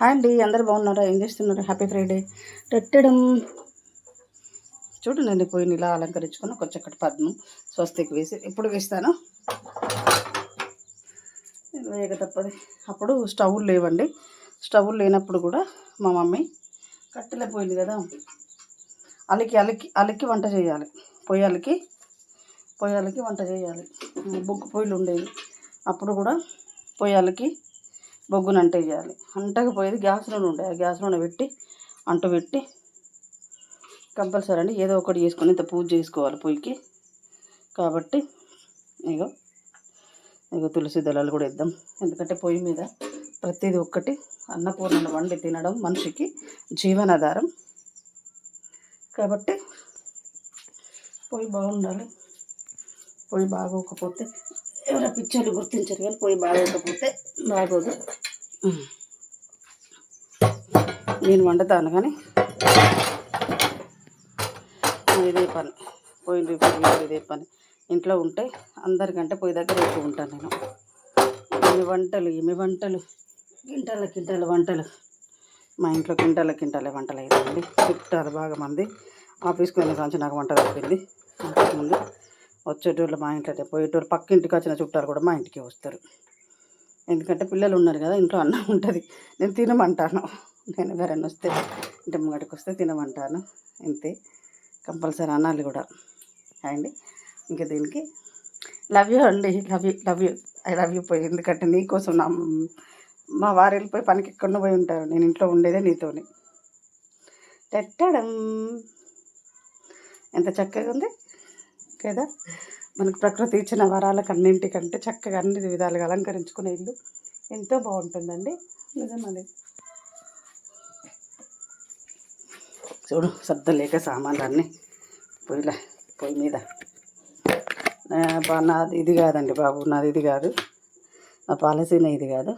Hi అండి, అందరు బాగున్నారా? ఏం చేస్తున్నారు? Happy Friday. పెట్టడం చూడండి, పోయిన ఇలా అలంకరించుకొని ఒక చక్కటి పద్మం స్వస్తికి వేసి ఎప్పుడు వేస్తాను వేగ తప్పది. అప్పుడు స్టవ్లు లేవండి. స్టవ్లు లేనప్పుడు కూడా మా మమ్మీ కట్టెల పోయింది కదా, అలికి అలికి అలికి వంట చేయాలి. పొయ్యాలకి వంట చేయాలి. బొగ్గు పొయ్యిలు ఉండేవి అప్పుడు కూడా. పొయ్యాలకి బొగ్గును అంటేయాలి. అంటకపోయేది గ్యాస్ నూనె ఉండే, ఆ గ్యాస్ నూనె పెట్టి అంటు పెట్టి కంపల్సరీ అండి ఏదో ఒకటి చేసుకొని ఇంత పూజ చేసుకోవాలి పొయ్యికి. కాబట్టి ఇగో తులసి దళాలు కూడా ఇద్దాం. ఎందుకంటే పొయ్యి మీద ప్రతిదీ ఒక్కటి అన్నపూర్ణను వండి తినడం మనిషికి జీవనాధారం. కాబట్టి పొయ్యి బాగుండాలి. పొయ్యి బాగోకపోతే ఎవరో పిచ్చర్లు గుర్తించరు, కానీ పొయ్యి బాగోకపోతే బాగోదు. నేను వండుతాను కానీ ఇదే పని, పొయ్యి రిపేర్ ఇదే పని. ఇంట్లో ఉంటే అందరికంటే పొయ్యి దగ్గర ఎక్కువ ఉంటాను నేను. ఏమి వంటలు కింటాల వంటలు. మా ఇంట్లో కింటాల వంటలు అయ్యిందండి. చుట్టాలు బాగా మంది. ఆఫీస్కి వెళ్ళిన కాంచి నాకు వంట తప్పింది. అంతకుముందు వచ్చేటోళ్ళు మా ఇంట్లో, పోయేటోళ్ళు పక్క ఇంటికి వచ్చిన చుట్టాలు కూడా మా ఇంటికి వస్తారు. ఎందుకంటే పిల్లలు ఉన్నారు కదా, ఇంట్లో అన్నం ఉంటుంది, నేను తినమంటాను. నేను ఎవరైనా వస్తే ఇంటి ముంగడికి వస్తే తినమంటాను, అంతే. కంపల్సరీ అనాలి కూడా అండి. ఇంకా దీనికి లవ్ యూ అండి, ఐ లవ్ యూ పోయి. ఎందుకంటే నీకోసం మా వారు వెళ్ళిపోయి పనికి ఎక్కడో పోయి ఉంటారు, నేను ఇంట్లో ఉండేదే నీతోని. పెట్టడం ఎంత చక్కగా ఉంది కదా. మనకు ప్రకృతి ఇచ్చిన వరాలకు అన్నింటికంటే చక్కగా అన్ని విధాలుగా అలంకరించుకునే ఇల్లు ఎంతో బాగుంటుందండి. నిజమది. చూడు, సర్దలేక సామాన్లు అన్నీ పొయ్యి మీద. నాది ఇది కాదండి బాబు, నాది ఇది కాదు, నా పాలసీనే ఇది కాదు.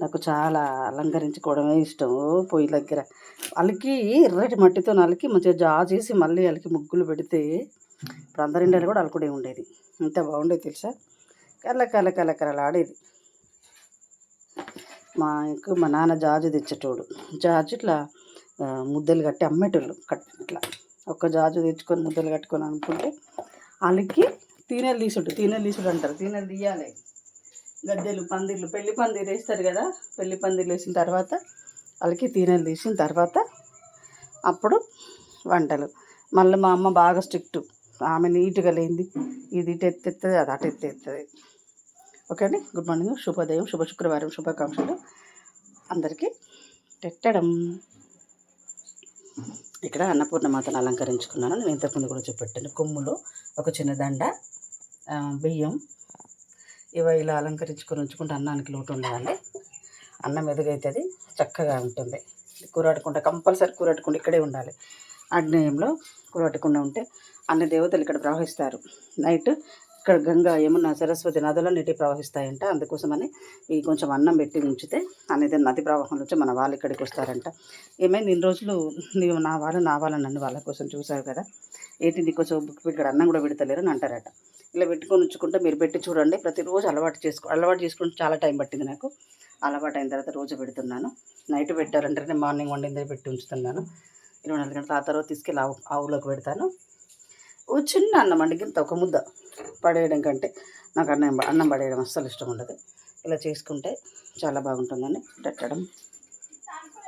నాకు చాలా అలంకరించుకోవడమే ఇష్టం. పొయ్యి దగ్గర అలికి ఎర్రటి మట్టితో అలికి మంచిగా జాచేసి మళ్ళీ అలికి ముగ్గులు పెడితే ఇప్పుడు అందరి ఇండియాలో కూడా అలుకుడే ఉండేది. ఎంత బాగుండేది తెలుసా, కలకలలాడేది. మా నాన్న జాజు తెచ్చేటోడు. జాజు ఇట్లా ముద్దలు కట్టి అమ్మేటోళ్ళు. ఇట్లా ఒక్క జాజు తెచ్చుకొని ముద్దలు కట్టుకొని అనుకుంటే అలికి తీనెలు తీసుడు అంటారు. తీనెలు తీయాలి. గద్దెలు పందిర్లు, పెళ్లి పందిర్లు వేస్తారు కదా, పెళ్లి పందిర్లు వేసిన తర్వాత వాళ్ళకి తీనెలు తీసిన తర్వాత అప్పుడు వంటలు. మళ్ళీ మా అమ్మ బాగా స్ట్రిక్ట్, ఆమె నీట్గా లేనిది ఇది ఇటు ఎత్తేస్తుంది, అది అటు ఎత్తేస్తుంది. ఓకే అండి, గుడ్ మార్నింగ్, శుభోదయం, శుభ శుక్రవారం, శుభాకాంక్షలు అందరికీ. పెట్టడం ఇక్కడ అన్నపూర్ణమాతను అలంకరించుకున్నాను. నేను ఇంతకుముందు కూడా చూపెట్టాను. కొమ్ములో ఒక చిన్న దండ, బియ్యం, ఇవి ఇలా అలంకరించుకొని ఉంచుకుంటే అన్నానికి లోటు ఉండదండి. అన్నం ఎదుగైతుంది, చక్కగా ఉంటుంది. కూరట్టుకుంటే కంపల్సరీ కూరట్టుకుంటే ఇక్కడే ఉండాలి. ఆగ్నేయంలో కూరట్టకుండా ఉంటే అన్ని దేవతలు ఇక్కడ ప్రవహిస్తారు. నైట్ ఇక్కడ గంగా, యమున, సరస్వతి నదులు నీటి ప్రవహిస్తాయంట. అందుకోసమని ఈ కొంచెం అన్నం పెట్టి ఉంచితే అనేది నది ప్రవాహం నుంచి మన వాళ్ళు ఇక్కడికి వస్తారంట. ఏమైంది ఇన్ని రోజులు నీవు నా వాళ్ళు నన్ను వాళ్ళ కోసం చూసావు కదా, ఏంటి నీకోసం ఇక్కడ అన్నం కూడా పెడతలేరు అని అంటారట. ఇలా పెట్టుకొని ఉంచుకుంటే మీరు పెట్టి చూడండి. ప్రతిరోజు అలవాటు చేసుకుంటే చాలా టైం పట్టింది నాకు. అలవాటు అయిన తర్వాత రోజు పెడుతున్నాను. నైట్ పెట్టారంటే మార్నింగ్ వండిందే పెట్టి ఉంచుతున్నాను. 24 గంటల ఆ తర్వాత తీసుకెళ్ళి ఆవులోకి పెడతాను. ఓ చిన్న అన్నం అండి, ఇంత ఒక ముద్ద పడేయడం కంటే నాకు అన్నం పడేయడం అస్సలు ఇష్టం ఉండదు. ఇలా చేసుకుంటే చాలా బాగుంటుందని పెట్టడం.